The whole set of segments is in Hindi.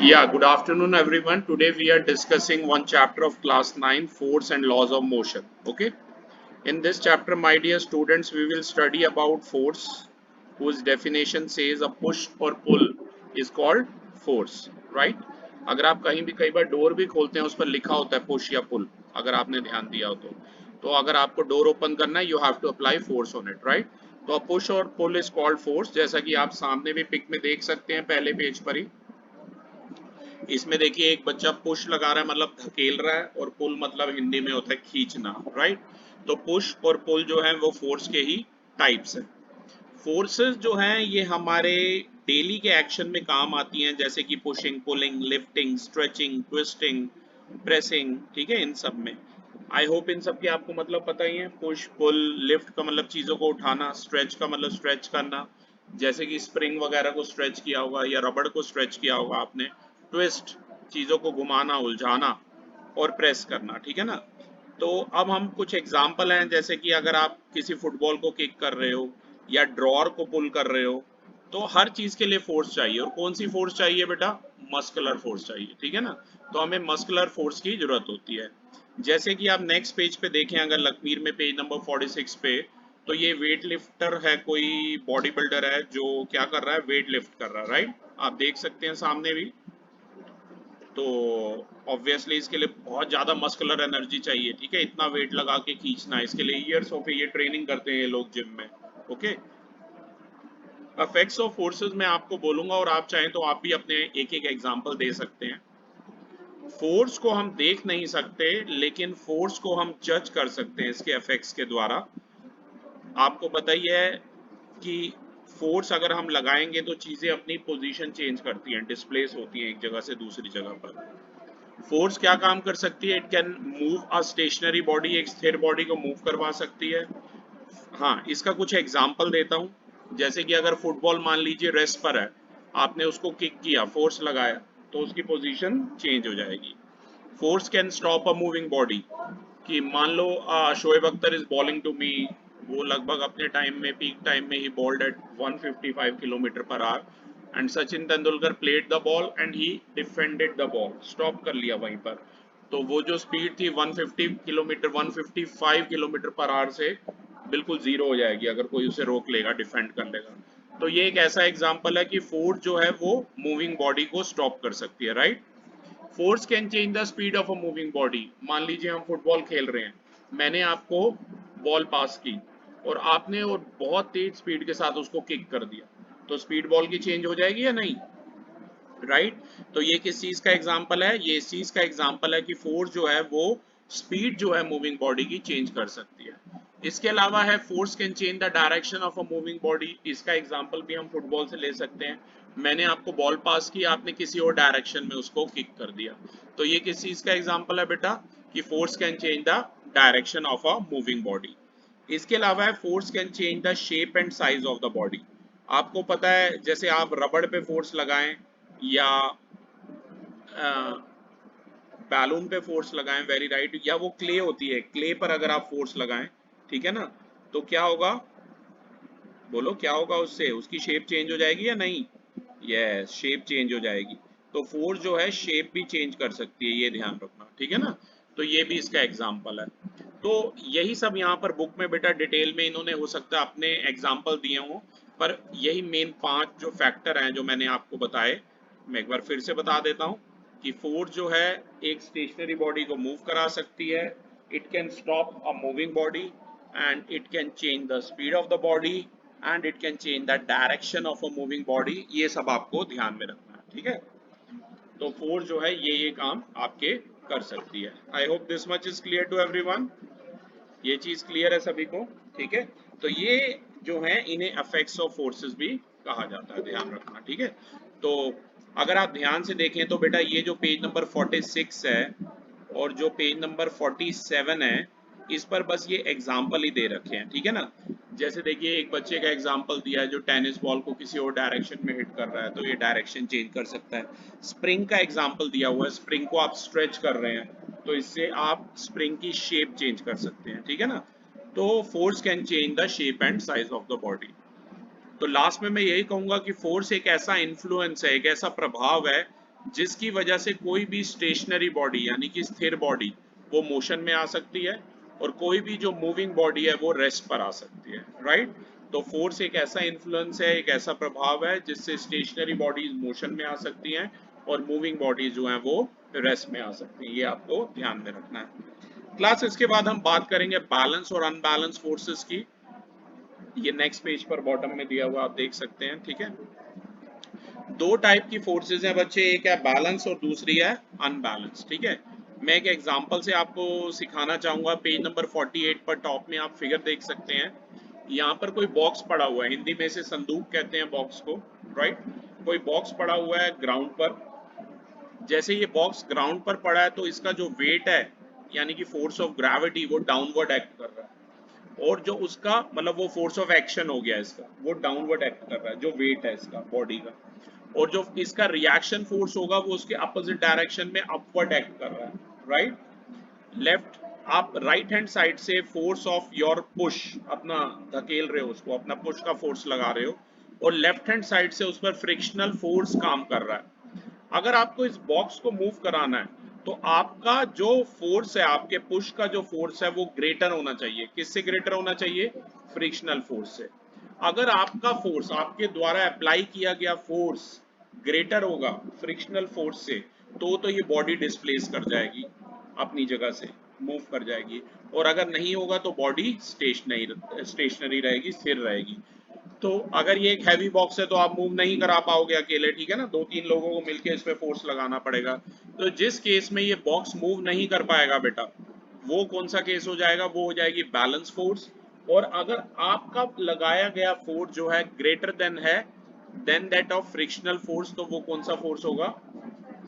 Yeah, good afternoon, everyone. Today we are discussing one chapter of class 9, Force and Laws of Motion. Okay. In this chapter, my dear students, we will study about force, whose definition says a push or pull is called force, right? अगर आप कहीं भी कई बार डोर भी खोलते हैं उस पर लिखा होता है पुश या पुल, अगर आपने ध्यान दिया हो तो अगर आपको डोर ओपन करना है you have to apply force on it, right? तो पुश और पुल इज कॉल्ड फोर्स, जैसा कि आप सामने भी पिक में देख सकते हैं पहले पेज पर ही। इसमें देखिए एक बच्चा पुश लगा रहा है मतलब धकेल रहा है, और पुल मतलब हिंदी में होता है खींचना, राइट? तो पुश और पुल जो है वो फोर्स के ही टाइप्स हैं। फोर्सेस जो हैं ये हमारे डेली के एक्शन में काम आती हैं, जैसे कि pushing, pulling, lifting, stretching, twisting, pressing, ठीक है, इन सब में। आई होप इन सब के आपको मतलब पता ही है। पुश पुल, लिफ्ट का मतलब चीज़ों को उठाना, स्ट्रेच का मतलब स्ट्रेच करना, जैसे कि स्प्रिंग वगैरह को स्ट्रेच किया होगा या रबड़ को स्ट्रेच किया होगा आपने। ट्विस्ट, चीज़ों को घुमाना, उलझाना, और प्रेस करना, ठीक है ना? तो अब हम कुछ एग्जाम्पल हैं, जैसे कि अगर आप किसी फुटबॉल को किक कर रहे हो या ड्रॉर को पुल कर रहे हो, तो हर चीज के लिए फोर्स चाहिए। और कौन सी फोर्स चाहिए बेटा? मस्कुलर फोर्स चाहिए, ठीक है ना? तो हमें मस्कुलर फोर्स की जरूरत होती है। जैसे कि आप नेक्स्ट पेज पे देखें, अगर लकीर में पेज नंबर 46 पे, तो ये वेट लिफ्टर है, कोई बॉडी बिल्डर है जो क्या कर रहा है, वेट लिफ्ट कर रहा है, राइट? आप देख सकते हैं सामने भी। तो ऑब्वियसली इसके लिए बहुत ज़्यादा मस्कुलर एनर्जी चाहिए, ठीक है? इतना वेट लगा के खींचना है, इसके लिए ईयर्स ऑफ ये ट्रेनिंग करते हैं ये लोग जिम में। ओके। इफेक्ट्स ऑफ फोर्सेस मैं आपको बोलूंगा, और आप चाहें तो आप भी अपने एक एक एग्जांपल दे सकते हैं। फोर्स को हम देख नहीं सकते, लेकिन फोर्स को हम जज कर सकते हैं इसके इफेक्ट्स के द्वारा। आपको पता ही है कि फोर्स अगर हम लगाएंगे तो चीज़ें अपनी पोजीशन चेंज करती हैं, डिस्प्लेस होती हैं एक जगह से दूसरी जगह पर। फोर्स क्या काम कर सकती है? It can move a stationary body, एक स्थिर बॉडी को मूव करवा सकती है। हाँ, इसका कुछ एग्जाम्पल देता हूँ। जैसे कि अगर फुटबॉल मान लीजिए रेस्ट पर है, आपने उसको किक किया, फोर्स लगाया, तो उसकी पोजीशन चेंज हो जाएगी। Force can stop a moving body, कि मान लो Shoaib Akhtar is bowling to me, वो लगभग अपने टाइम में, पीक टाइम में ही bowled at 155 kilometre per hour, and Sachin Tendulkar played the ball and he defended the ball, stop कर लिया वहीं पर। तो वो जो स्पीड थी 150 किलोमीटर, 155 किलोमीटर पर आवर से बिल्कुल जीरो हो जाएगी अगर कोई उसे रोक लेगा, डिफेंड कर लेगा। तो ये एक ऐसा एग्जांपल है कि फोर्स जो है वो मूविंग बॉडी को स्टॉप कर सकती है, right? Force can change the speed of a moving body. मान लीजिए हम फुटबॉल खेल रहे हैं, मैंने आपको बॉल पास की, और आपने और बहुत तेज स्पीड के साथ उसको किक कर दिया, तो स्पीड बॉल की चेंज हो जाएगी या नहीं? राइट? तो ये किस चीज का एग्जाम्पल है? ये इस चीज का एग्जाम्पल है कि फोर्स जो है वो स्पीड जो है मूविंग बॉडी की चेंज कर सकती है। इसके अलावा है force can change the direction of a moving body. इसका एग्जाम्पल भी हम फुटबॉल से ले सकते हैं। मैंने आपको बॉल पास की, आपने किसी और डायरेक्शन में उसको किक कर दिया, तो ये किस चीज का एग्जाम्पल है बेटा? कि force can change the direction of a moving body. इसके अलावा है force can change the shape and size of the body. आपको पता है, जैसे आप रबड़ पे फोर्स लगाएं या बैलून पे फोर्स लगाएं, वेरी राइट, या वो क्ले होती है, क्ले पर अगर आप फोर्स लगाएं, ठीक है ना, तो क्या होगा? बोलो क्या होगा उससे? उसकी शेप चेंज हो जाएगी या नहीं? यस, शेप चेंज हो जाएगी। तो फोर्स जो है शेप भी चेंज कर सकती है, ये ध्यान रखना, ठीक है ना? तो ये भी इसका एग्जाम्पल है। तो यही सब यहाँ पर बुक में बेटा डिटेल में इन्होंने हो सकता है अपने एग्जाम्पल दिए हों, पर यही मेन 5 जो फैक्टर हैं जो मैंने आपको बताए, मैं एक बार फिर से बता देता हूँ कि फोर्स जो है एक स्टेशनरी बॉडी को मूव करा सकती है, it can stop a moving body, and it can change the speed of the body, and it can change the direction of a moving body. ये सब आपको ध्यान में रखना है, ठीक है? तो फोर्स जो है ये काम आपके कर सकती है। I hope this much is clear to everyone. ये चीज क्लियर है सभी को? ठीक है। तो ये जो है इन्हें अफेक्ट्स ऑफ फोर्सेस भी कहा जाता है, ध्यान रखना, ठीक है? तो अगर आप ध्यान से देखें तो बेटा ये जो पेज नंबर 46 है और जो पेज नंबर 47 है, इस पर बस ये एग्जाम्पल ही दे रखे हैं, ठीक है ना? जैसे देखिए एक बच्चे का एग्जाम्पल दिया है जो टेनिस बॉल को किसी और डायरेक्शन में हिट कर रहा है, तो ये डायरेक्शन चेंज कर सकता है। स्प्रिंग का एग्जाम्पल दिया हुआ है, स्प्रिंग को आप स्ट्रेच कर रहे हैं, तो इससे आप स्प्रिंग की शेप चेंज कर सकते हैं, ठीक है ना? तो force can change the shape and size of the body. तो लास्ट में मैं यही कहूंगा कि फोर्स एक ऐसा इन्फ्लुएंस है, एक ऐसा प्रभाव है जिसकी वजह से कोई भी स्टेशनरी बॉडी यानी कि स्थिर बॉडी वो मोशन में आ सकती है और कोई भी जो मूविंग बॉडी है वो रेस्ट पर आ सकती है, राइट। तो फोर्स एक ऐसा इन्फ्लुएंस है, एक ऐसा प्रभाव है जिससे स्टेशनरी बॉडीज मोशन में आ सकती हैं और मूविंग बॉडीज जो हैं वो रेस्ट में आ सकती हैं। ये आपको ध्यान में रखना है। क्लास इसके बाद हम बात करेंगे बैलेंस और अनबैलेंस फोर्सेस की। ये नेक्स्ट पेज पर बॉटम में दिया हुआ आप देख सकते हैं, ठीक है। दो टाइप की फोर्सेस हैं बच्चे, एक है बैलेंस और दूसरी है अनबैलेंस, ठीक है। मैं एक एग्जांपल से आपको सिखाना चाहूंगा। पेज नंबर 48 पर टॉप में आप फिगर देख सकते हैं। यहाँ पर कोई बॉक्स पड़ा हुआ है, हिंदी में से संदूक कहते हैं बॉक्स को, राइट। कोई बॉक्स पड़ा हुआ है ग्राउंड पर। जैसे ये बॉक्स ग्राउंड पर पड़ा है तो इसका जो वेट है यानी कि फोर्स ऑफ ग्रेविटी वो डाउनवर्ड एक्ट कर रहा है, और जो उसका मतलब वो फोर्स ऑफ एक्शन हो गया इसका, वो डाउनवर्ड एक्ट कर रहा है जो वेट है इसका बॉडी का। और जो इसका रिएक्शन फोर्स होगा वो उसके अपोजिट डायरेक्शन में अपवर्ड एक्ट कर रहा है, राइट। लेफ्ट, आप राइट हैंड साइड से फोर्स ऑफ योर पुश अपना धकेल रहे हो, उसको अपना पुश का फोर्स लगा रहे हो, और लेफ्ट हैंड साइड से उस पर फ्रिक्शनल फोर्स काम कर रहा है। अगर आपको इस बॉक्स को मूव कराना है तो आपका जो फोर्स है, आपके पुश का जो फोर्स है वो ग्रेटर होना चाहिए। किससे ग्रेटर होना चाहिए? फ्रिक्शनल फोर्स से। अगर आपका फोर्स, आपके द्वारा अप्लाई किया गया फोर्स ग्रेटर होगा फ्रिक्शनल फोर्स से, तो ये बॉडी डिस्प्लेस कर जाएगी, अपनी जगह से मूव कर जाएगी। और अगर नहीं होगा तो बॉडी स्टेशनरी रहेगी, स्थिर रहेगी। तो अगर ये एक हैवी बॉक्स है तो आप मूव नहीं करा पाओगे अकेले, ठीक है ना, दो तीन लोगों को मिलकर इस पे फोर्स लगाना पड़ेगा। तो जिस केस में ये बॉक्स मूव नहीं कर पाएगा बेटा, वो कौन सा केस हो जाएगा? वो हो जाएगी बैलेंस फोर्स। और अगर आपका लगाया गया फोर्स जो है greater than that of frictional force, तो वो कौन सा फोर्स होगा?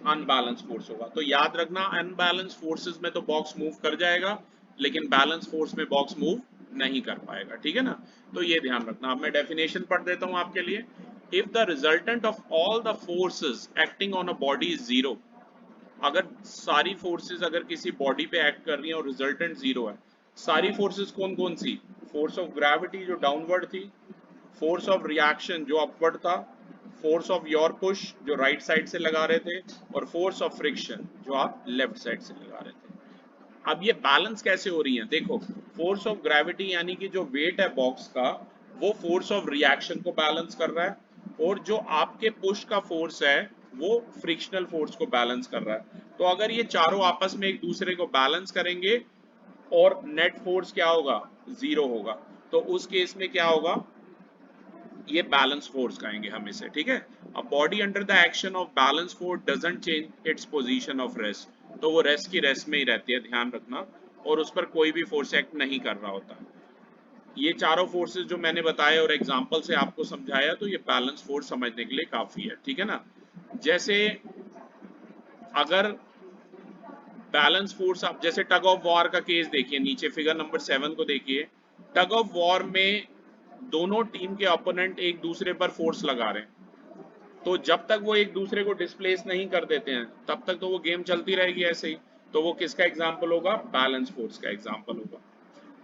अनबैलेंस फोर्स होगा। तो याद रखना, अनबैलेंस फोर्सेस में तो बॉक्स मूव कर जाएगा, लेकिन बैलेंस फोर्स में बॉक्स मूव नहीं कर पाएगा, ठीक है ना। तो ये ध्यान रखना। अब मैं डेफिनेशन पढ़ देता हूं आपके लिए। If the resultant of all the forces acting on a body is zero, अगर सारी फोर्सेस अगर किसी बॉडी पे एक्ट कर रही हैं और रिजल्टेंट जीरो है, सारी फोर्सेस कौन कौन सी? फोर्स ऑफ ग्रेविटी जो डाउनवर्ड थी, फोर्स ऑफ रिएक्शन जो अपवर्ड था, फोर्स ऑफ योर पुश जो राइट साइड से लगा रहे थे, और फोर्स ऑफ फ्रिक्शन जो आप लेफ्ट साइड से लगा रहे थे। अब ये बैलेंस कैसे हो रही है? देखो, फोर्स ऑफ ग्रेविटी यानी कि जो वेट है बॉक्स का, वो फोर्स ऑफ रिएक्शन को बैलेंस कर रहा है, और जो आपके पुश का फोर्स है वो फ्रिक्शनल फोर्स को बैलेंस कर रहा है। तो अगर ये चारों आपस में एक दूसरे को बैलेंस करेंगे और नेट फोर्स क्या होगा? जीरो होगा। तो उस केस में क्या होगा? ये बैलेंस फोर्स कहेंगे हम इसे, ठीक है। A body under the action of balance force doesn't change its position of rest, तो वो रेस्ट की रेस्ट में ही रहती है, ध्यान रखना। और उस पर कोई भी फोर्स एक्ट नहीं कर रहा होता। ये चारों फोर्सेस जो मैंने बताए और एग्जांपल से आपको समझाया, तो ये बैलेंस फोर्स समझने के लिए काफी है, ठीक है ना। जैसे अगर बैलेंस फोर्स, आप जैसे टग ऑफ वॉर का केस देखिए, नीचे फिगर नंबर 7 को देखिए। टग ऑफ वॉर में दोनों टीम के ओपोनेंट एक दूसरे पर फोर्स लगा रहे हैं, तो जब तक वो एक दूसरे को डिस्प्लेस नहीं कर देते हैं तब तक तो वो गेम चलती रहेगी ऐसे ही। तो वो किसका एग्जाम्पल होगा? बैलेंस फोर्स का एग्जाम्पल होगा।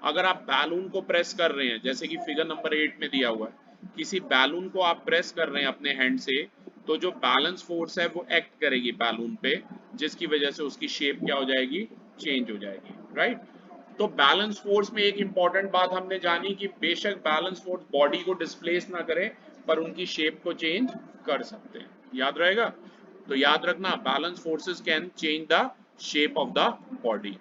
अगर आप बैलून को प्रेस कर रहे हैं, जैसे कि फिगर नंबर 8 में दिया हुआ है, किसी बैलून को आप प्रेस कर रहे हैं अपने हैंड से, तो जो बैलेंस फोर्स है वो एक्ट करेगी बैलून पे, जिसकी वजह से उसकी शेप क्या हो जाएगी? चेंज हो जाएगी, राइट। तो बैलेंस फोर्स में एक इंपॉर्टेंट बात हमने जानी कि बेशक बैलेंस फोर्स बॉडी को डिस्प्लेस ना करे, पर उनकी शेप को चेंज कर सकते हैं, याद रहेगा। तो याद रखना, balance forces can change the shape of the body.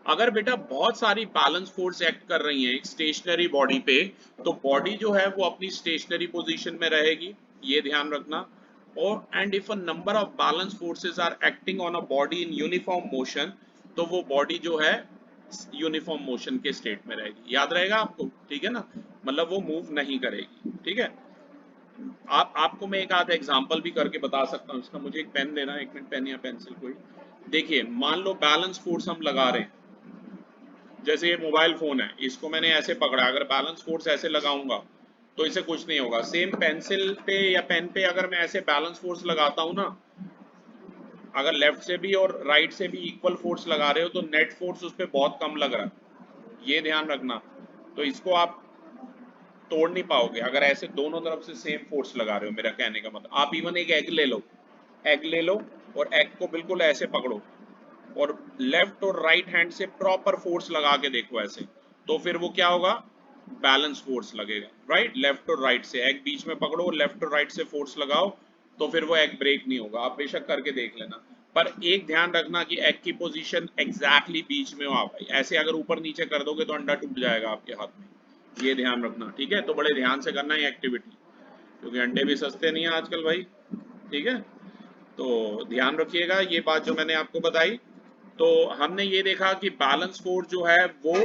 अगर बेटा बहुत सारी बैलेंस फोर्स एक्ट कर रही हैं एक स्टेशनरी बॉडी पे, तो बॉडी जो है वो अपनी स्टेशनरी पोजीशन में रहेगी, ये ध्यान रखना। और and if a number of balance forces are acting on a body in uniform motion, तो वो बॉडी जो है यूनिफॉर्म मोशन के स्टेट में रहेगी, याद रहेगा आपको, ठीक है ना। मतलब वो मूव नहीं करेगी, ठीक है। आपको मैं एक आध एग्जांपल भी करके बता सकता हूँ इसका। मुझे एक पेन देना, एक मिनट, पेन या पेंसिल कोई। देखिए, मान लो बैलेंस फोर्स हम लगा रहे हैं। जैसे ये मोबाइल फोन है, इसको मैंने ऐसे पकड़ा, अगर बैलेंस फोर्स ऐसे लगाऊंगा तो इसे कुछ नहीं होगा। सेम पेंसिल पे या पेन पे अगर मैं ऐसे बैलेंस फोर्स लगाता हूं ना, अगर लेफ्ट से भी और राइट से भी इक्वल फोर्स लगा रहे हो तो नेट फोर्स उस पर बहुत कम लग रहा है, ये ध्यान रखना। तो इसको आप तोड़ नहीं पाओगे अगर ऐसे दोनों तरफ से सेम फोर्स लगा रहे हो, मेरा कहने का मतलब। आप इवन एक एग ले लो, एग ले लो और एग को बिल्कुल ऐसे पकड़ो और लेफ्ट और राइट हैंड से प्रॉपर फोर्स लगा के देखो ऐसे, तो फिर वो क्या होगा, बैलेंस फोर्स लगेगा, राइट। लेफ्ट और राइट से एग बीच में पकड़ो, लेफ्ट और राइट से फोर्स लगाओ, तो फिर वो एग ब्रेक नहीं होगा। आप बेशक करके देख लेना, पर एक ध्यान रखना कि एग की पोजीशन एग्जैक्टली बीच में हो आप, ऐसे अगर ऊपर नीचे कर दोगे तो अंडा टूट जाएगा आपके हाथ में, ये ध्यान रखना, ठीक है। तो बड़े ध्यान से करना ये एक्टिविटी, क्योंकि अंडे भी सस्ते नहीं है आजकल भाई, ठीक है। तो ध्यान रखिएगा ये बात जो मैंने आपको बताई। तो हमने ये देखा कि बैलेंस फोर्स जो है वो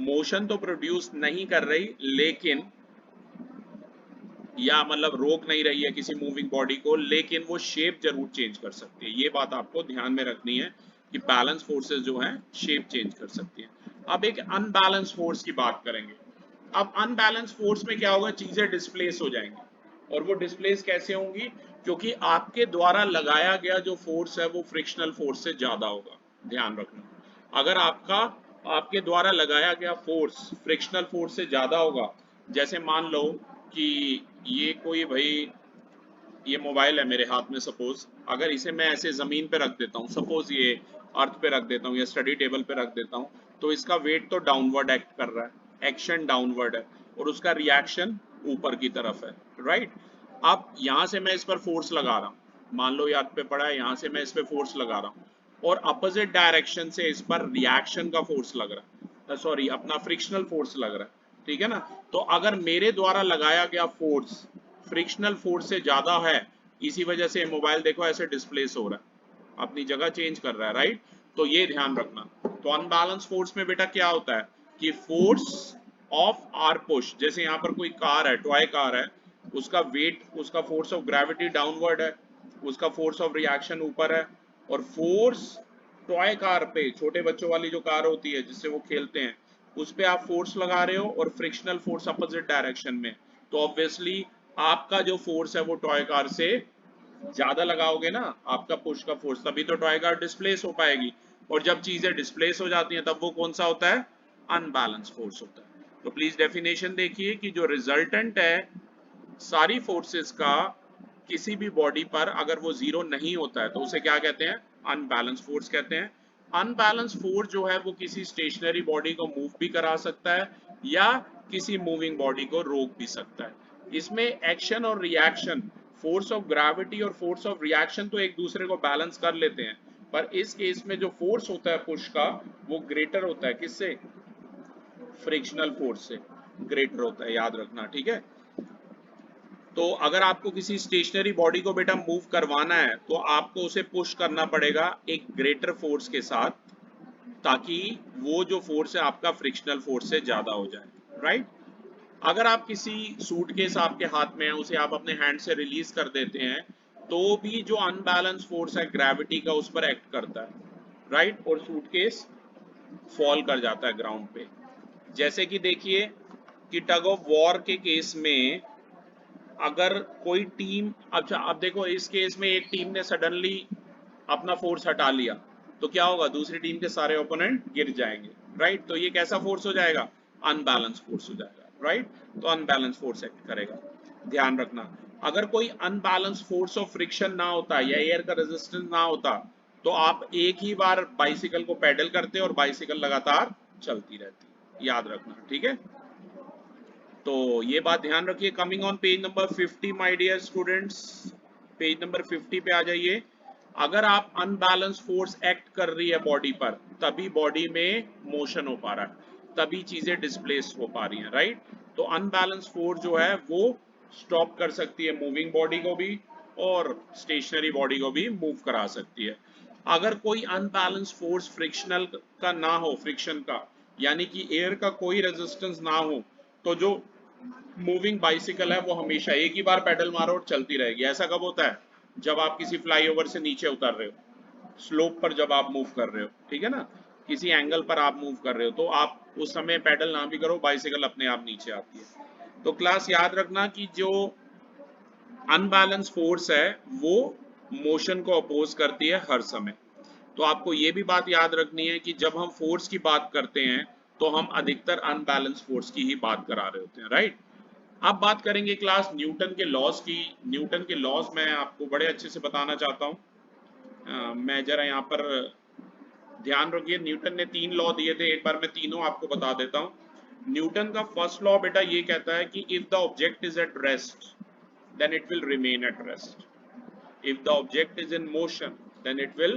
मोशन तो प्रोड्यूस नहीं कर रही, लेकिन या मतलब रोक नहीं रही है किसी मूविंग बॉडी को, लेकिन वो शेप जरूर चेंज कर सकती है। ये बात आपको ध्यान में रखनी है कि बैलेंस फोर्सेस जो हैं शेप चेंज कर सकती है। अब एक अनबैलेंस फोर्स की बात करेंगे। अब अनबैलेंस फोर्स में क्या होगा, चीजें डिस्प्लेस हो जाएंगी, और वो डिस्प्लेस कैसे होंगी, क्योंकि आपके द्वारा लगाया गया जो फोर्स है वो फ्रिक्शनल फोर्स से ज्यादा होगा। ध्यान रखना, अगर आपके द्वारा लगाया गया फोर्स फ्रिक्शनल फोर्स से ज्यादा होगा, जैसे मान लो कि ये कोई भाई, ये मोबाइल है मेरे हाथ में, सपोज अगर इसे मैं ऐसे जमीन पे रख देता हूँ, सपोज ये अर्थ पे रख देता हूँ या स्टडी टेबल पे रख देता हूँ, तो इसका वेट तो डाउनवर्ड एक्ट कर रहा है, एक्शन डाउनवर्ड है, और उसका रिएक्शन ऊपर की तरफ है, राइट। अब यहाँ से मैं इस पर फोर्स लगा रहा हूँ, मान लो ये अर्थ पे पड़ा है, यहाँ से मैं इस पे फोर्स लगा रहा हूँ, और अपोजिट डायरेक्शन से इस पर रिएक्शन का फोर्स लग रहा है, सॉरी अपना फ्रिक्शनल फोर्स लग रहा है, ठीक है ना। तो अगर मेरे द्वारा लगाया गया फोर्स फ्रिक्शनल फोर्स से ज्यादा है, इसी वजह से मोबाइल देखो ऐसे डिस्प्लेस हो रहा है, अपनी जगह चेंज कर रहा है, राइट। तो ये ध्यान रखना। तो अनबैलेंस फोर्स में बेटा क्या होता है कि फोर्स ऑफ आर पुश, जैसे यहाँ पर कोई कार है, टॉय कार है, उसका वेट, उसका फोर्स ऑफ ग्रेविटी डाउनवर्ड है, उसका फोर्स ऑफ रिएक्शन ऊपर है, और फोर्स टॉय कार पे, छोटे बच्चों वाली जो कार होती है जिससे वो खेलते हैं, उस पे आप फोर्स लगा रहे हो और फ्रिक्शनल फोर्स अपोजिट डायरेक्शन में, तो ऑब्वियसली आपका जो फोर्स है वो टॉय कार से ज्यादा लगाओगे ना, आपका पुश का फोर्स, तभी तो टॉय कार डिस्प्लेस हो पाएगी। और जब चीजें डिस्प्लेस हो जाती हैं तब वो कौन सा होता है, अनबैलेंस फोर्स होता है। तो प्लीज डेफिनेशन देखिए कि जो रिजल्टेंट है सारी फोर्सेस का किसी भी बॉडी पर अगर वो जीरो नहीं होता है तो उसे क्या कहते हैं, अनबैलेंस फोर्स कहते हैं। अनबैलेंस फोर्स जो है वो किसी स्टेशनरी बॉडी को मूव भी करा सकता है या किसी मूविंग बॉडी को रोक भी सकता है। इसमें एक्शन और रिएक्शन, फोर्स ऑफ ग्रेविटी और फोर्स ऑफ रिएक्शन तो एक दूसरे को बैलेंस कर लेते हैं, पर इस केस में जो फोर्स होता है पुश का वो ग्रेटर होता है, किससे, फ्रिक्शनल फोर्स से ग्रेटर होता है, याद रखना, ठीक है। तो अगर आपको किसी स्टेशनरी बॉडी को बेटा मूव करवाना है तो आपको उसे पुश करना पड़ेगा एक ग्रेटर फोर्स के साथ, ताकि वो जो फोर्स है आपका फ्रिक्शनल फोर्स से ज्यादा हो जाए, राइट। अगर आप किसी सूटकेस आपके हाथ में है, उसे आप अपने हैंड से रिलीज कर देते हैं, तो भी जो अनबैलेंस फोर्स है ग्रेविटी का उस पर एक्ट करता है, राइट, और सूटकेस फॉल कर जाता है ग्राउंड पे। जैसे कि देखिए कि टग ऑफ वॉर के केस में अगर कोई टीम, अच्छा अब देखो इस केस में एक टीम ने सडनली अपना फोर्स हटा लिया, तो क्या होगा, दूसरी टीम के सारे ओपोनेंट गिर जाएंगे, राइट। तो ये कैसा फोर्स हो जाएगा, अनबैलेंस फोर्स हो जाएगा, राइट। तो अनबैलेंस फोर्स एक्ट करेगा। ध्यान रखना, अगर कोई अनबैलेंस फोर्स ऑफ फ्रिक्शन ना होता या एयर का रेजिस्टेंस ना होता, तो आप एक ही बार बाइसिकल को पेडल करते और बाइसिकल लगातार चलती रहती, याद रखना, ठीक है। तो ये बात ध्यान रखिए। Coming on page number 50 my dear students, page number 50 पे आ जाइए। अगर आप अनबैलेंस फोर्स एक्ट कर रही है बॉडी पर, तभी बॉडी में मोशन हो पा रहा है, तभी चीजें डिस्प्लेस हो पा रही हैं, राइट। तो अनबैलेंस फोर्स जो है वो स्टॉप कर सकती है मूविंग बॉडी को भी और स्टेशनरी बॉडी को भी मूव करा सकती है। अगर कोई अनबैलेंस फोर्स फ्रिक्शनल का ना हो, फ्रिक्शन का यानी कि एयर का कोई रेजिस्टेंस ना हो, तो जो मूविंग बाइसिकल है वो हमेशा एक ही बार पेडल मारो और चलती रहेगी। ऐसा कब होता है, जब आप किसी फ्लाईओवर से नीचे उतर रहे हो, स्लोप पर जब आप मूव कर रहे हो, ठीक है ना, किसी एंगल पर आप मूव कर रहे हो, तो आप उस समय पेडल ना भी करो, बाइसिकल अपने आप नीचे आती है। तो क्लास याद रखना कि जो अनबैलेंस फोर्स है वो मोशन को अपोज करती है हर समय। तो आपको ये भी बात याद रखनी है कि जब हम फोर्स की बात करते हैं तो हम अधिकतर अनबैलेंस फोर्स की ही बात करा रहे होते हैं, राइट। अब बात करेंगे क्लास न्यूटन के लॉज की। न्यूटन के लॉज मैं आपको बड़े अच्छे से बताना चाहता हूँ। मैं जरा यहाँ पर ध्यान रखिए, न्यूटन ने 3 लॉ दिए थे, एक बार मैं तीनों आपको बता देता हूँ। न्यूटन का फर्स्ट लॉ बेटा ये कहता है कि if the object is at rest then it will remain at rest, if the object is in motion then it will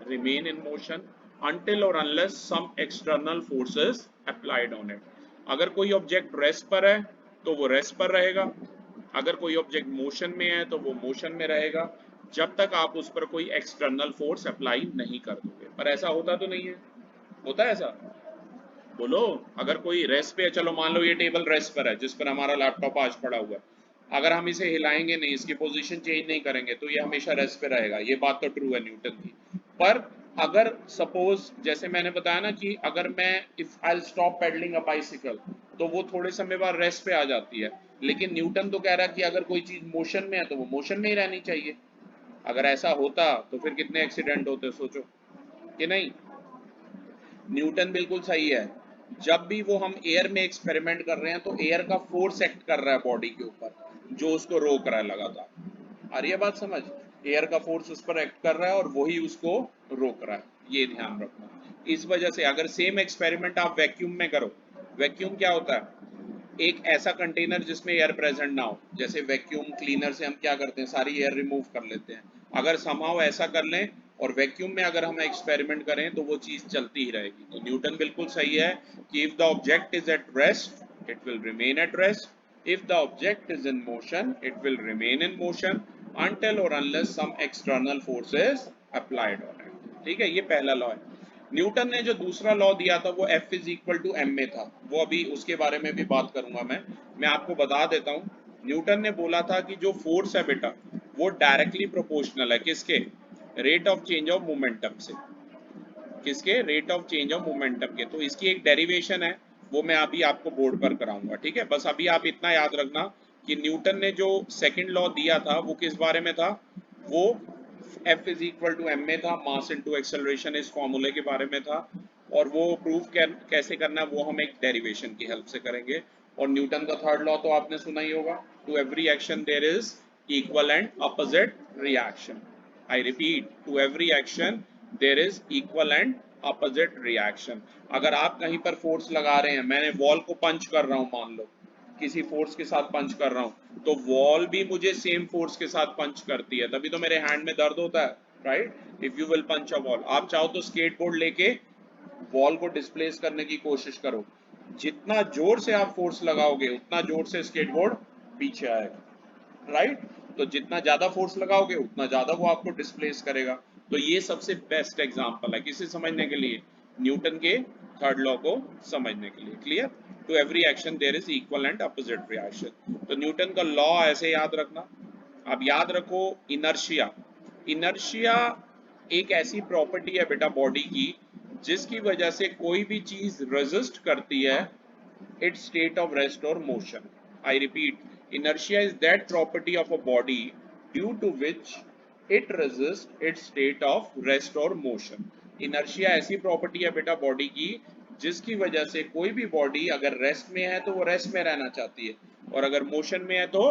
remain in motion until or unless some external forces applied on it। अगर कोई ऑब्जेक्ट रेस्ट पर है तो वो रेस्ट पर रहेगा, अगर कोई ऑब्जेक्ट मोशन में है तो वो मोशन में रहेगा, जब तक आप उस पर कोई एक्सटर्नल फोर्स अप्लाई नहीं कर दोगे। पर ऐसा होता तो नहीं है, होता है ऐसा? बोलो। अगर कोई रेस्ट पे है, चलो मान लो ये टेबल रेस्ट पर है जिस पर हमारा लैपटॉप आज पड़ा हुआ है, अगर हम इसे हिलाएंगे नहीं, इसकी पोजीशन चेंज नहीं करेंगे तो ये हमेशा रेस्ट पे रहेगा। ये बात तो ट्रू है न्यूटन की। पर अगर सपोज जैसे मैंने बताया ना कि अगर मैं if I stop pedalling a bicycle तो वो थोड़े समय बाद रेस्ट पे आ जाती है, लेकिन न्यूटन तो कह रहा है कि अगर कोई चीज मोशन में है तो वो मोशन में ही रहनी चाहिए। अगर ऐसा होता तो फिर कितने एक्सीडेंट होते सोचो, कि नहीं? न्यूटन बिल्कुल सही है। जब भी वो हम एयर में एक्सपेरिमेंट कर रहे हैं तो एयर का फोर्स एक्ट कर रहा है बॉडी के ऊपर, जो उसको रोक रहा है लगातार। आ रही है बात समझ? एयर का फोर्स उस पर एक्ट कर रहा है और वही उसको रोक रहा है, ये ध्यान रखना। इस वजह से अगर सेम एक्सपेरिमेंट आप वैक्यूम में करो, वैक्यूम क्या होता है? एक ऐसा कंटेनर जिसमें एयर प्रेजेंट ना हो। जैसे वैक्यूम क्लीनर से हम क्या करते हैं, सारी एयर रिमूव कर लेते हैं। अगर समहाउ ऐसा कर लें और वैक्यूम में अगर हम एक्सपेरिमेंट करें तो वो चीज चलती ही रहेगी। तो न्यूटन बिल्कुल सही है कि if the object is at rest it will remain at rest, if the object is in motion it will remain in motion until or unless some external force is applied on it। ठीक है, ये पहला लॉ है। न्यूटन ने जो दूसरा लॉ दिया था वो F is equal to M में था, वो अभी उसके बारे में भी बात करूंगा मैं आपको बता देता हूँ। न्यूटन ने बोला था कि जो फोर्स है बेटा वो डायरेक्टली प्रोपोर्शनल है किसके? Rate of change of momentum से। किसके? Rate of change of momentum के। तो इसकी एक डेरिवेशन है, वो मैं अभी आपको बोर्ड पर कराऊंगा। ठीक है, बस अभी आप इतना याद रखना कि न्यूटन ने जो सेकंड लॉ दिया था वो किस बारे में था? वो F is equal to M में था, मास इनटू एक्सेलरेशन इस फॉर्मूले के बारे में था। और वो प्रूफ कैसे करना है वो हम एक डेरिवेशन की हेल्प से करेंगे। और न्यूटन का थर्ड लॉ तो आपने सुना ही होगा, to every action there is equal and opposite reaction. I repeat, to every action there is equal and opposite reaction. अगर आप कहीं पर फोर्स लगा रहे हैं, मैंने वॉल को पंच कर रहा हूं, मान लो किसी फोर्स के साथ पंच कर रहा हूं, तो वॉल भी मुझे सेम फोर्स के साथ पंच करती है, तभी तो मेरे हैंड में दर्द होता है, right? If you will punch a wall, आप चाहो तो स्केटबोर्ड लेके वॉल को डिस्प्लेस करने की कोशिश करो, जितना जोर से आप फोर्स लगाओगे उतना जोर से स्केटबोर्ड पीछे आएगा, राइट? तो जितना ज्यादा फोर्स लगाओगे उतना ज्यादा वो आपको डिस्प्लेस करेगा। तो ये सबसे बेस्ट एग्जांपल है किसे समझने के लिए? न्यूटन के थर्ड लॉ को समझने के लिए। Clear? To every action there is equal and opposite reaction. तो न्यूटन का लॉ ऐसे याद रखना। अब याद रखो इनर्शिया। इनर्शिया एक ऐसी प्रॉपर्टी है बेटा बॉडी की जिसकी वजह से कोई भी चीज रेजिस्ट करती है its state of rest or motion। I repeat, inertia is that property of a body due to which it resists its state of rest or motion। inertia ऐसी प्रॉपर्टी है बेटा बॉडी की जिसकी वजह से कोई भी बॉडी अगर रेस्ट में है तो वो रेस्ट में रहना चाहती है, और अगर मोशन में है तो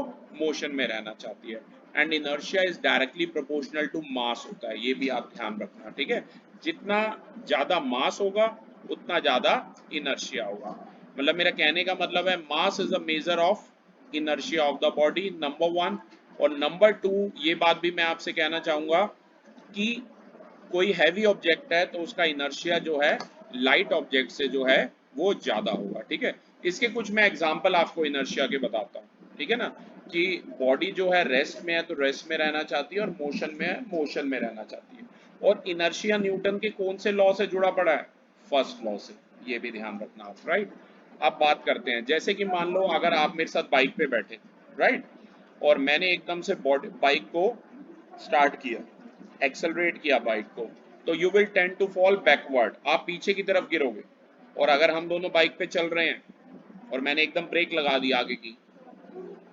मोशन में रहना चाहती है। And inertia is directly proportional to mass होता है, ये भी आप ध्यान रखना। ठीक है, जितना ज्यादा मास होगा उतना ज्यादा इनर्शिया होगा। मतलब मेरा कहने का मतलब है mass is a measure of inertia of the body, number one. और नंबर टू ये बात भी मैं आपसे कहना चाहूंगा कि कोई हैवी ऑब्जेक्ट है तो उसका इनर्शिया जो है लाइट ऑब्जेक्ट से जो है वो ज्यादा होगा। ठीक है, इसके कुछ मैं एग्जांपल आपको इनर्शिया के बताता हूँ। ठीक है ना, कि बॉडी जो है रेस्ट में है तो रेस्ट में रहना चाहती है, और मोशन में है मोशन में रहना चाहती है। और इनर्शिया न्यूटन के कौन से लॉ से जुड़ा पड़ा है? फर्स्ट लॉ से, ये भी ध्यान रखना आप, राइट? अब बात करते हैं, जैसे कि मान लो अगर आप मेरे साथ बाइक पे बैठे, राइट, और मैंने एकदम से बाइक को स्टार्ट किया, एक्सेलरेट किया बाइक को, तो you will tend to fall backward, आप पीछे की तरफ गिरोगे। और अगर हम दोनों बाइक पे चल रहे हैं और मैंने एकदम ब्रेक लगा दी आगे की,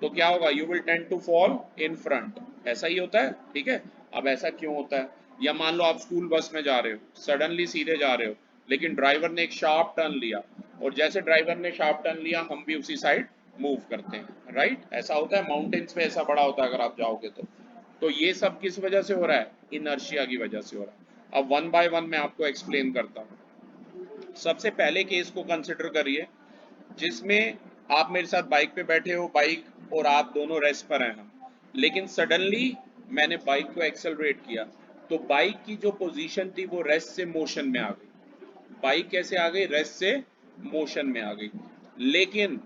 तो क्या होगा? You will tend to fall in front. ऐसा ही होता है। ठीक है, अब ऐसा क्यों होता है? या मान लो आप स्कूल बस में जा रहे हो, सडनली सीधे जा रहे हो, लेकिन ड्राइवर ने एक शार्प टर्न लिया, और जैसे ड्राइवर ने शार्प टर्न लिया हम भी उसी साइड मूव करते हैं, राइट। ऐसा होता है माउंटेन्स पे, ऐसा बड़ा होता है अगर आप जाओगे तो ये सब किस वजह से हो रहा है, इनर्शिया की वजह से हो रहा है। अब वन बाय वन मैं आपको एक्सप्लेन करता हूँ। सबसे पहले केस को कंसिडर करिए जिसमें आप मेरे साथ बाइक पे बैठे हो, बाइक और आप दोनों रेस्ट पर हैं हम, लेकिन सडनली मैंने बाइक को एक्सेलरेट किया, तो बाइक की जो पोजीशन थी वो रेस्ट से मोशन में आ गई। बाइक कैसे आ गई, रेस्ट से मोशन में आ गई। लेकिन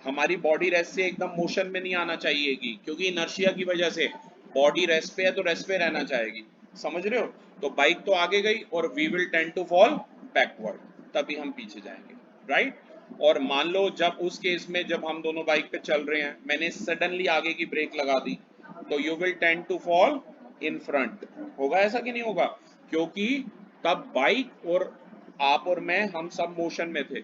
हमारी बॉडी रेस्ट से एकदम मोशन में नहीं आना चाहिएगी, क्योंकि इनर्शिया की वजह से बॉडी रेस्ट पे है तो रेस्ट पे रहना चाहेगी, समझ रहे हो। तो बाइक तो आगे गई और we will tend to fall backward, तभी हम पीछे जाएंगे, राइट। और मान लो जब उस केस में जब हम दोनों बाइक पे चल रहे हैं, मैंने सडनली आगे की ब्रेक लगा दी, तो you will tend to fall in front. होगा ऐसा कि नहीं होगा, क्योंकि तब बाइक और आप और मैं हम सब मोशन में थे।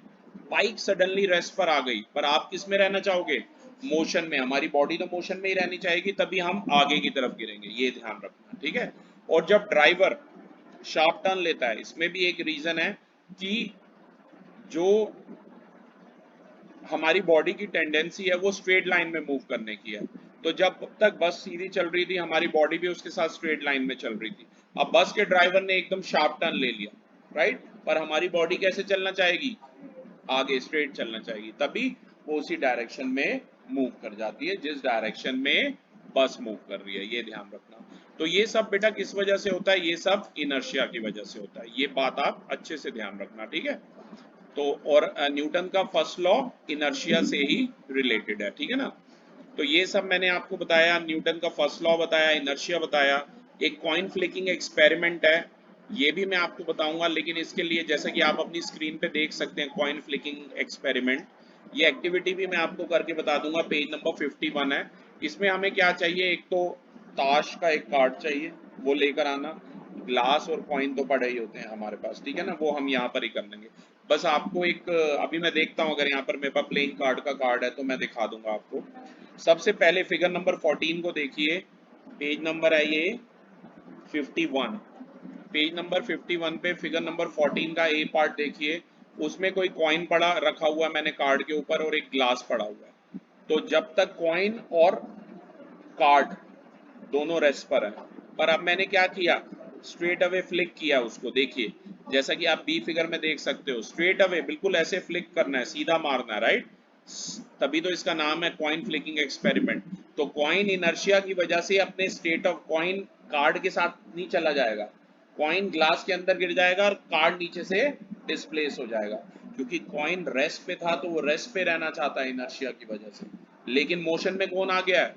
बाइक सडनली रेस्ट पर आ गई, पर आप किस में रहना चाहोगे, मोशन में। हमारी बॉडी तो मोशन में ही रहनी चाहिए, तभी हम आगे की तरफ गिरेंगे, ये ध्यान रखना, ठीक है। और जब ड्राइवर शार्प टर्न लेता है, इसमें भी एक रीजन है कि जो हमारी बॉडी की टेंडेंसी है वो स्ट्रेट लाइन में मूव करने की है। तो जब तक बस सीधी चल रही थी, हमारी बॉडी भी उसके साथ स्ट्रेट लाइन में चल रही थी। अब बस के ड्राइवर ने एकदम शार्प टर्न ले लिया, राइट, पर हमारी बॉडी कैसे चलना चाहेगी, आगे स्ट्रेट चलना चाहिए, तभी वो उसी डायरेक्शन में मूव कर जाती है जिस डायरेक्शन में बस मूव कर रही है, ये ध्यान रखना। तो ये सब बेटा किस वजह से होता है, ये सब इनर्शिया की वजह से होता है, ये बात आप अच्छे से ध्यान रखना, ठीक है। तो और न्यूटन का फर्स्ट लॉ इनर्शिया से ही रिलेटेड है, ठीक है ना। तो ये सब मैंने आपको बताया, न्यूटन का फर्स्ट लॉ बताया, इनर्शिया बताया। एक कॉइन फ्लिकिंग एक्सपेरिमेंट है, ये भी मैं आपको बताऊंगा, लेकिन इसके लिए जैसा कि आप अपनी स्क्रीन पे देख सकते हैं कॉइन फ्लिकिंग एक्सपेरिमेंट, ये एक्टिविटी भी मैं आपको करके बता दूंगा। पेज नंबर 51 है। इसमें हमें क्या चाहिए, एक तो ताश का एक कार्ड चाहिए, वो लेकर आना। ग्लास और कॉइन तो पड़े ही होते हैं हमारे पास, ठीक है ना, वो हम यहाँ पर ही कर लेंगे। बस आपको एक अभी मैं देखता हूँ, अगर यहाँ पर मेरे पास प्लेइंग कार्ड का कार्ड है तो मैं दिखा दूंगा आपको। सबसे पहले फिगर नंबर 14 को देखिए, पेज नंबर है ये 51। पेज नंबर 51 पे फिगर नंबर 14 का ए पार्ट देखिए, उसमें कोई कॉइन पड़ा रखा हुआ है मैंने कार्ड के ऊपर, और एक ग्लास पड़ा हुआ है। तो जब तक कॉइन और कार्ड दोनों रेस्ट पर है, पर अब मैंने क्या किया, स्ट्रेट अवे फ्लिक किया उसको, देखिए जैसा कि आप बी फिगर में देख सकते हो, स्ट्रेट अवे बिल्कुल ऐसे फ्लिक करना है, सीधा मारना है, राइट। तभी तो इसका नाम है कॉइन फ्लिकिंग एक्सपेरिमेंट। तो कॉइन इनर्शिया की वजह से अपने स्टेट ऑफ, कॉइन कार्ड के साथ नहीं चला जाएगा, कॉइन ग्लास के अंदर गिर जाएगा और कार्ड नीचे से डिस्प्लेस हो जाएगा, क्योंकि कॉइन रेस्ट पे था तो वो रेस्ट पे रहना चाहता है इनर्शिया की वजह से। लेकिन मोशन में कौन आ गया है,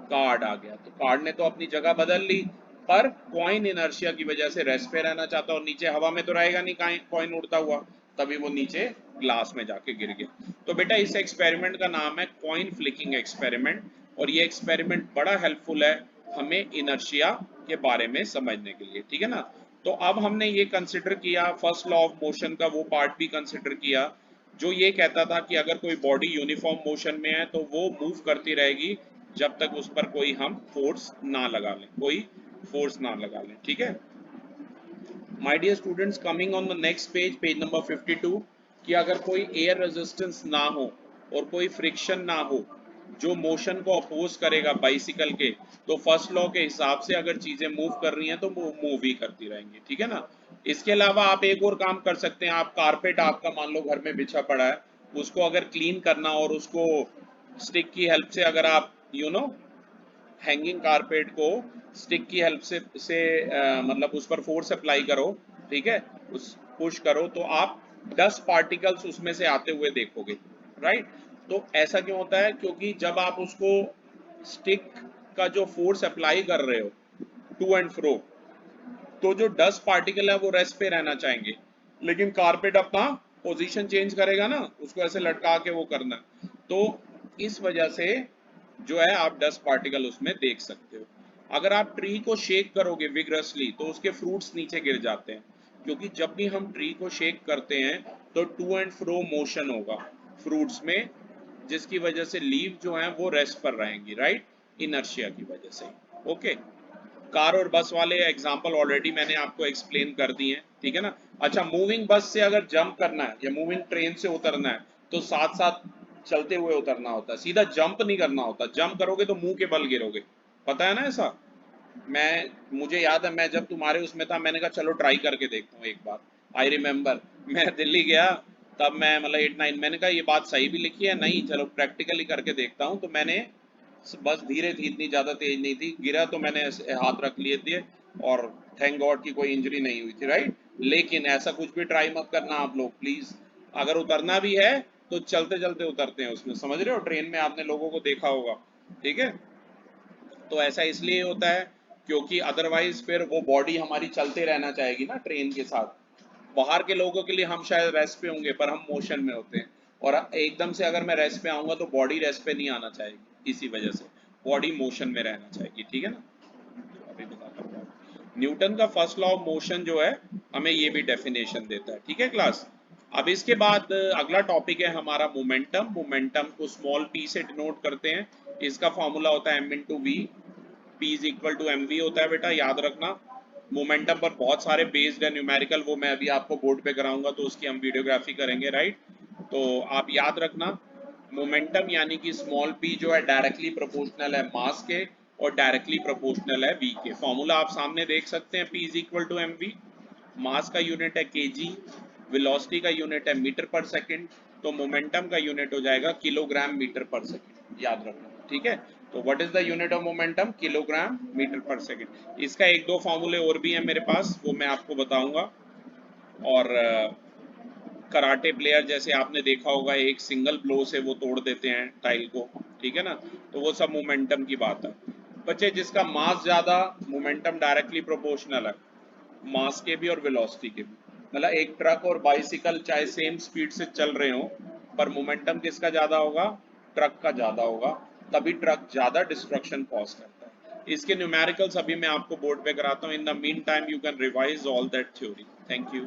कार्ड आ गया, तो कार्ड ने तो अपनी जगह बदल ली, पर कॉइन इनर्शिया की वजह से रेस्ट पे रहना चाहता, और नीचे हवा में तो रहेगा नहीं कॉइन उड़ता हुआ, तभी वो नीचे ग्लास में जाके गिर गया। तो बेटा इस एक्सपेरिमेंट का नाम है कॉइन फ्लिकिंग एक्सपेरिमेंट, और ये एक्सपेरिमेंट बड़ा हेल्पफुल है हमें इनर्शिया के बारे में समझने के लिए, ठीक है ना। तो अब हमने ये कंसिडर किया, फर्स्ट लॉ ऑफ मोशन का वो पार्ट भी कंसिडर किया, जो ये कहता था कि अगर कोई बॉडी यूनिफॉर्म मोशन में है तो वो मूव करती रहेगी जब तक उस पर कोई हम फोर्स ना लगा लें, कोई फोर्स ना लगा लें, ठीक है। My dear students, coming on the next page, page number 52, कि अगर कोई एयर रेजिस्टेंस ना हो और कोई फ्रिक्शन ना हो जो मोशन को अपोज करेगा बाइसिकल के, तो फर्स्ट लॉ के हिसाब से अगर चीजें मूव कर रही हैं तो वो मूव ही करती रहेंगी, ठीक है ना। इसके अलावा आप एक और काम कर सकते हैं, आप कारपेट आपका मान लो घर में बिछा पड़ा है, उसको अगर क्लीन करना, और उसको स्टिक की हेल्प से अगर आप हैंगिंग कारपेट को स्टिक की हेल्प से मतलब उस पर फोर्स अप्लाई करो, ठीक है, उस पुश करो, तो आप 10 पार्टिकल्स उसमें से आते हुए देखोगे, राइट। तो ऐसा क्यों होता है, क्योंकि जब आप उसको स्टिक का जो फोर्स अप्लाई कर रहे हो टू एंड फ्रो, तो जो 10 पार्टिकल है वो रेस्ट पे रहना चाहेंगे, लेकिन कारपेट अपना पोजीशन चेंज करेगा ना, उसको ऐसे लटका के वो करना, तो इस वजह से जो है आप 10 पार्टिकल उसमें देख सकते हो। अगर आप ट्री को शेक करोगे विग्रसली तो उसके फ्रूट्स नीचे गिर जाते हैं, क्योंकि जब भी हम ट्री को शेक करते हैं तो टू एंड फ्रो मोशन होगा फ्रूट्स में, जिसकी वजह से लीव जो है वो रेस्ट पर रहेंगी, राइट, इनर्शिया की वजह से, ओके। कार और बस वाले एग्जाम्पल ऑलरेडी मैंने आपको एक्सप्लेन कर दिए हैं, ठीक है ना। अच्छा, मूविंग बस से अगर जंप करना है या मूविंग ट्रेन से उतरना है तो साथ साथ चलते हुए उतरना होता है, सीधा जंप नहीं करना होता, जंप करोगे तो मुंह के बल गिरोगे, पता है ना ऐसा। मैं मुझे याद है, मैं जब तुम्हारे उसमें था मैंने कहा चलो ट्राई करके देखता हूँ एक बार। आई रिमेम्बर मैं दिल्ली गया, तब मैं मतलब 8-9, मैंने कहा ये बात सही भी लिखी है नहीं, चलो प्रैक्टिकली करके देखता हूँ। तो मैंने बस धीरे थी, इतनी ज़्यादा तेज नहीं थी, गिरा तो मैंने ऐसे हाथ रख लिए थे, और थैंक गॉड की कोई इंजरी नहीं हुई थी, राइट। लेकिन ऐसा कुछ भी ट्राई मत करना आप लोग प्लीज़। अगर उतरना भी है तो चलते चलते उतरते हैं उसमें, समझ रहे हो, ट्रेन में आपने लोगों को देखा होगा, ठीक है। तो ऐसा इसलिए होता है क्योंकि अदरवाइज फिर वो बॉडी हमारी चलते रहना चाहेगी ना ट्रेन के साथ। बाहर के लोगों के लिए हम शायद रेस्ट पे होंगे पर हम मोशन में होते हैं, और एकदम से अगर मैं रेस्ट पे आऊंगा तो बॉडी रेस्ट पे नहीं आना चाहेगी, इसी वजह से बॉडी मोशन में रहना चाहेगी, ठीक है ना। अभी बताता हूँ आपको। न्यूटन का फर्स्ट लॉ ऑफ मोशन जो है हमें ये भी डेफिनेशन देता है, ठीक है क्लास। अब इसके बाद अगला टॉपिक है हमारा मोमेंटम। मोमेंटम को स्मॉल p से डिनोट करते हैं, इसका फॉर्मूला होता है m/v। p is equal to m v होता है बेटा, याद रखना। मोमेंटम पर बहुत सारे बेस्ड है न्यूमेरिकल, वो मैं अभी आपको बोर्ड पे कराऊंगा तो उसकी हम वीडियोग्राफी करेंगे, राइट। तो आप याद रखना, मोमेंटम यानी कि स्मॉल p जो है डायरेक्टली प्रोपोर्शनल है मास के, और डायरेक्टली प्रोपोर्शनल है v के। फॉर्मूला आप सामने देख सकते हैं, p is equal to m v. Mass का यूनिट है केजी, वेलोसिटी का यूनिट है मीटर पर सेकंड, तो मोमेंटम का यूनिट हो जाएगा किलोग्राम मीटर पर सेकंड, याद रखना, ठीक है। तो what is the unit of momentum, kilogram metre per second. इसका एक दो फॉर्मूले और भी हैं मेरे पास, वो मैं आपको बताऊंगा। और कराटे प्लेयर जैसे आपने देखा होगा, एक सिंगल ब्लो से वो तोड़ देते हैं टाइल को, ठीक है ना। तो वो सब मोमेंटम की बात है। बच्चे जिसका मास ज्यादा, मोमेंटम डायरेक्टली प्रोपोर्शनल है मास के भी और वेलोसिटी के भी। मतलब एक ट्रक और बाइसिकल चाहे सेम स्पीड से चल रहे हो, पर मोमेंटम किसका ज्यादा होगा, ट्रक का ज्यादा होगा, तभी ट्रक ज्यादा डिस्ट्रक्शन कॉज करता है। इसके न्यूमेरिकल्स अभी मैं आपको बोर्ड पे कराता हूँ। In the mean time you can revise all that theory. Thank you.